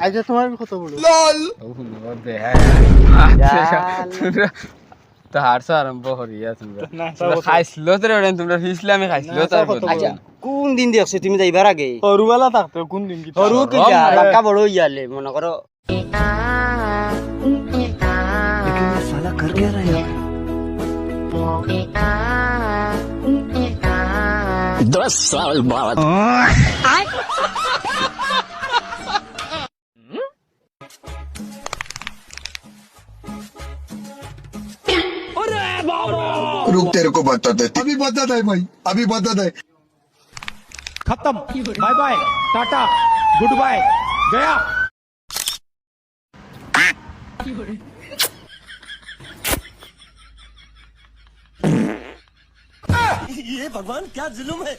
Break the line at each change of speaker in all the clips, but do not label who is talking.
আজ তোমার কত বড়
তো হারছ আরম্ভ করিয়া তোমরা খাইছিল তো রে তোমরা হিসলে আমি খাইছিল তারপর
কোন দিন দেখছো তুমি যাইবার আগে
সরুবেলা থাকতো কোন দিন কি
সরু কি টাকা বড় হইয়ালে মনে করো
रुक तेरे को बताते अभी बताता है भाई अभी बताता है
खत्म bye bye tata good bye गया
ये भगवान क्या जुल्म है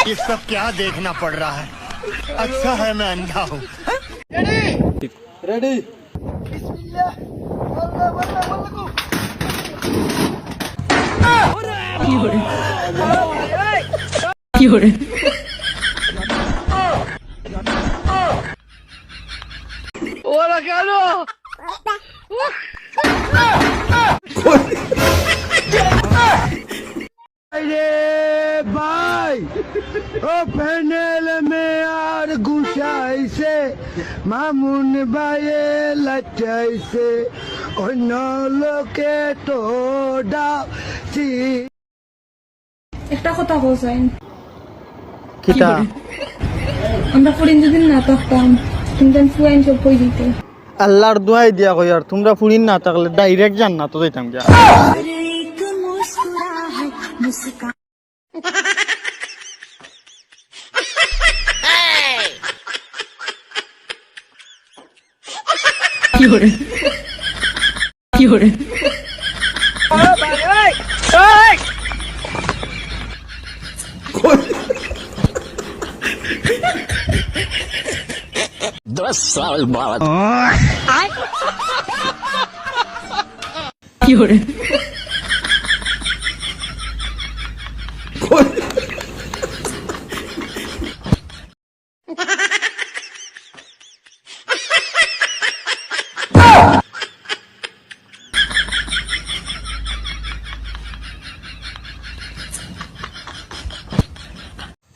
ये सब क्या देखना पड़ रहा है अच्छा है मैं अंधा हूँ
रेडी अरे भाई ओ पैनल में यार गुसाई से मामून बाये लचाई से और लोके तो डासी
একটা কথা বলছেন
কিতা
আমরা পরিন যদি না থাকতাম কিন্তু ফুয়াইন সব কই দিতে
আল্লাহর দোয়াই দিয়া কই আর তোমরা ফুরিন না থাকলে ডাইরেক্ট জান্নাত যাইতাম যা
কি করে কি করে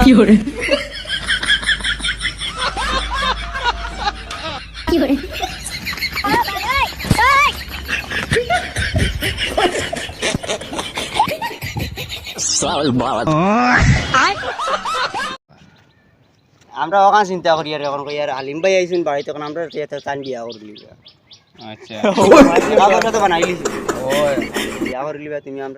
কি করে কি করে
আমরা ওখান চিন্তা করি আর এখন কই আর আলিম ভাই আইছেন বাড়িতে এখন আমরা তান বিয়া করলি
আচ্ছা
বাবা তো বানাইলি
ওই
বিয়া করলি তুমি আমরা